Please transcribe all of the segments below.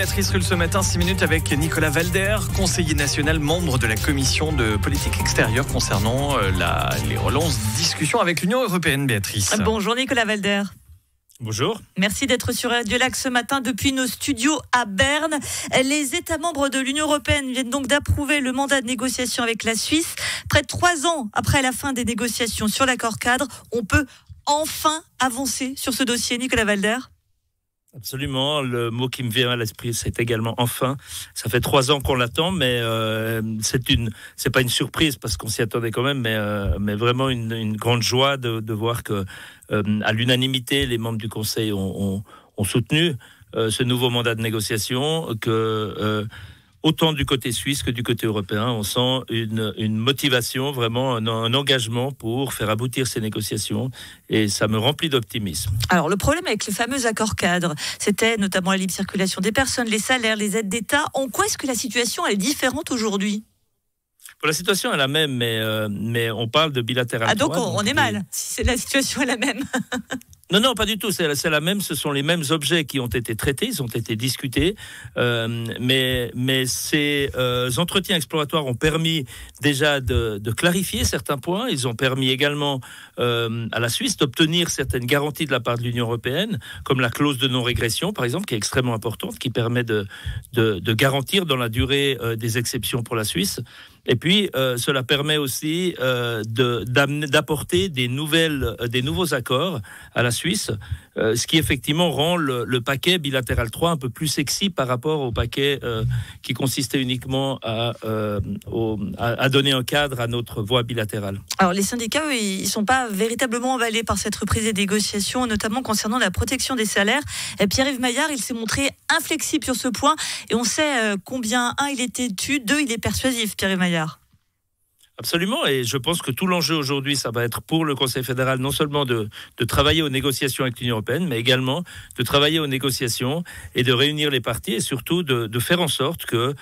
Béatrice Rulle ce matin, 6 minutes avec Nicolas Valder, conseiller national, membre de la commission de politique extérieure concernant les relances discussions avec l'Union européenne. Béatrice. Bonjour Nicolas Valder. Bonjour. Merci d'être sur Radio Lac ce matin depuis nos studios à Berne. Les États membres de l'Union européenne viennent donc d'approuver le mandat de négociation avec la Suisse. Près de 3 ans après la fin des négociations sur l'accord cadre, on peut enfin avancer sur ce dossier, Nicolas Valder. Absolument, le mot qui me vient à l'esprit, c'est également enfin. Ça fait 3 ans qu'on l'attend, mais c'est pas une surprise parce qu'on s'y attendait quand même, mais vraiment une grande joie de voir que à l'unanimité, les membres du Conseil ont soutenu ce nouveau mandat de négociation, que autant du côté suisse que du côté européen, on sent une motivation, vraiment un engagement pour faire aboutir ces négociations, et ça me remplit d'optimisme. Alors le problème avec le fameux accord cadre, c'était notamment la libre circulation des personnes, les salaires, les aides d'État. En quoi est-ce que la situation est différente aujourd'hui ? La situation est la même, mais on parle de bilatéral. Ah donc on est mal, si la situation est la même. Non, pas du tout. C'est la même. Ce sont les mêmes objets qui ont été traités, ils ont été discutés. Mais ces entretiens exploratoires ont permis déjà de clarifier certains points. Ils ont permis également à la Suisse d'obtenir certaines garanties de la part de l'Union européenne, comme la clause de non-régression, par exemple, qui est extrêmement importante, qui permet de garantir dans la durée des exceptions pour la Suisse. Et puis, cela permet aussi d'apporter des nouveaux accords à la Suisse, ce qui effectivement rend le paquet bilatéral 3 un peu plus sexy par rapport au paquet qui consistait uniquement à donner un cadre à notre voie bilatérale. Alors les syndicats, eux, ils ne sont pas véritablement emballés par cette reprise des négociations, notamment concernant la protection des salaires. Pierre-Yves Maillard, il s'est montré inflexible sur ce point, et on sait combien, il est têtu, 2, il est persuasif, Pierre-Yves Maillard. Absolument, et je pense que tout l'enjeu aujourd'hui, ça va être pour le Conseil fédéral non seulement de travailler aux négociations avec l'Union européenne, mais également de travailler aux négociations et de réunir les parties, et surtout de faire en sorte que,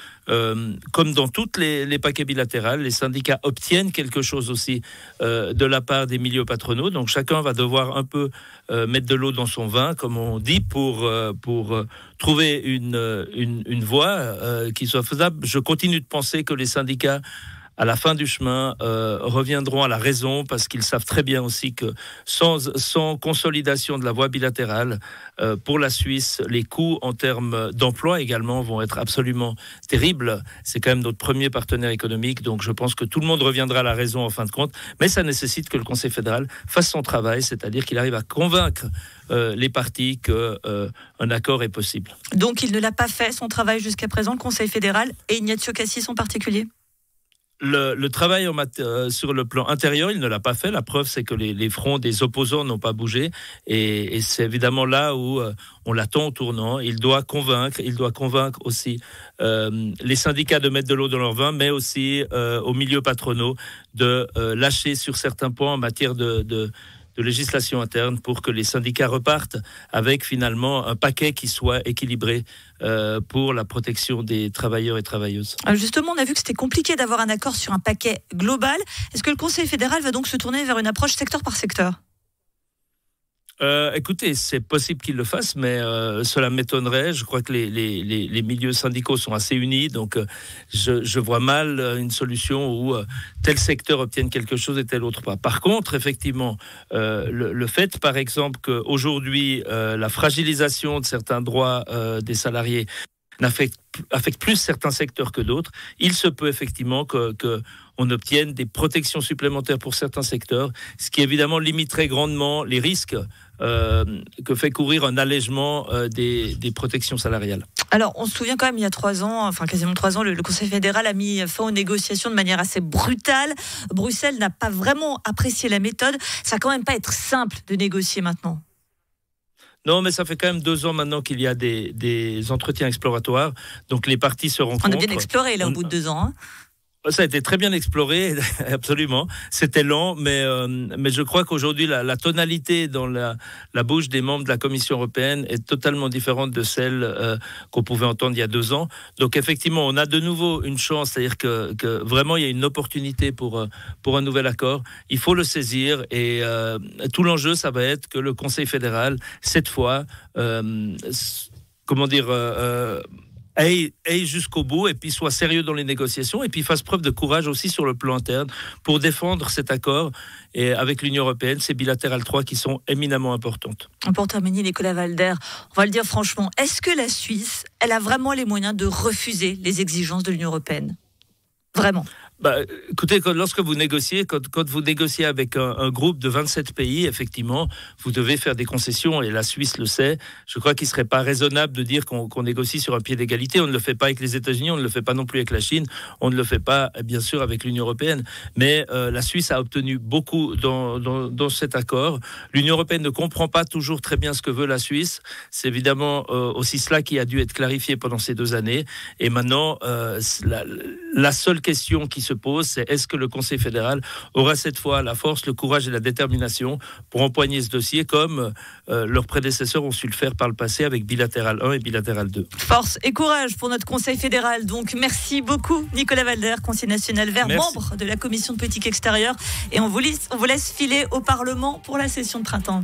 comme dans tous les paquets bilatéraux, les syndicats obtiennent quelque chose aussi de la part des milieux patronaux. Donc chacun va devoir un peu mettre de l'eau dans son vin, comme on dit, pour trouver une voie qui soit faisable. Je continue de penser que les syndicats, à la fin du chemin, reviendront à la raison, parce qu'ils savent très bien aussi que sans consolidation de la voie bilatérale, pour la Suisse, les coûts en termes d'emploi également vont être absolument terribles. C'est quand même notre premier partenaire économique, donc je pense que tout le monde reviendra à la raison en fin de compte, mais ça nécessite que le Conseil fédéral fasse son travail, c'est-à-dire qu'il arrive à convaincre les parties qu'un accord est possible. Donc il ne l'a pas fait, son travail jusqu'à présent, le Conseil fédéral, et Ignazio Cassis en particulier ? Le travail sur le plan intérieur, il ne l'a pas fait. La preuve, c'est que les fronts des opposants n'ont pas bougé. Et c'est évidemment là où on l'attend au tournant. Il doit convaincre aussi les syndicats de mettre de l'eau dans leur vin, mais aussi aux milieux patronaux de lâcher sur certains points en matière de législation interne, pour que les syndicats repartent avec finalement un paquet qui soit équilibré pour la protection des travailleurs et travailleuses. Justement, on a vu que c'était compliqué d'avoir un accord sur un paquet global. Est-ce que le Conseil fédéral va donc se tourner vers une approche secteur par secteur ? Écoutez, c'est possible qu'il le fasse, mais cela m'étonnerait. Je crois que les milieux syndicaux sont assez unis, donc je vois mal une solution où tel secteur obtienne quelque chose et tel autre pas. Par contre, effectivement, le fait, par exemple, qu'aujourd'hui, la fragilisation de certains droits des salariés affecte plus certains secteurs que d'autres, il se peut effectivement qu'on obtienne des protections supplémentaires pour certains secteurs, ce qui évidemment limiterait grandement les risques que fait courir un allègement des protections salariales. Alors, on se souvient quand même, il y a 3 ans, enfin quasiment 3 ans, le Conseil fédéral a mis fin aux négociations de manière assez brutale. Bruxelles n'a pas vraiment apprécié la méthode. Ça va quand même pas être simple de négocier maintenant. Non, mais ça fait quand même 2 ans maintenant qu'il y a des entretiens exploratoires. Donc les parties se rencontrent. On a bien exploré là au bout de 2 ans. Ça a été très bien exploré, absolument. C'était lent, mais je crois qu'aujourd'hui, la tonalité dans la bouche des membres de la Commission européenne est totalement différente de celle qu'on pouvait entendre il y a 2 ans. Donc effectivement, on a de nouveau une chance, c'est-à-dire que vraiment, il y a une opportunité pour un nouvel accord. Il faut le saisir, et tout l'enjeu, ça va être que le Conseil fédéral, cette fois, aille jusqu'au bout et puis soit sérieux dans les négociations et puis fasse preuve de courage aussi sur le plan interne pour défendre cet accord et avec l'Union européenne, ces bilatérales 3 qui sont éminemment importantes. Pour terminer, Nicolas Walder, on va le dire franchement, est-ce que la Suisse, elle a vraiment les moyens de refuser les exigences de l'Union européenne ? Vraiment ? Écoutez, lorsque vous négociez, quand vous négociez avec un groupe de 27 pays, effectivement, vous devez faire des concessions et la Suisse le sait. Je crois qu'il ne serait pas raisonnable de dire qu'on négocie sur un pied d'égalité. On ne le fait pas avec les États-Unis, on ne le fait pas non plus avec la Chine, on ne le fait pas, bien sûr, avec l'Union européenne. Mais la Suisse a obtenu beaucoup dans cet accord. L'Union européenne ne comprend pas toujours très bien ce que veut la Suisse. C'est évidemment aussi cela qui a dû être clarifié pendant ces 2 années. Et maintenant, la seule question qui se pose, c'est est-ce que le Conseil fédéral aura cette fois la force, le courage et la détermination pour empoigner ce dossier comme leurs prédécesseurs ont su le faire par le passé avec bilatéral 1 et bilatéral 2. Force et courage pour notre Conseil fédéral. Donc merci beaucoup Nicolas Walder, conseiller national vert, membre de la Commission de politique extérieure. Et on vous laisse filer au Parlement pour la session de printemps.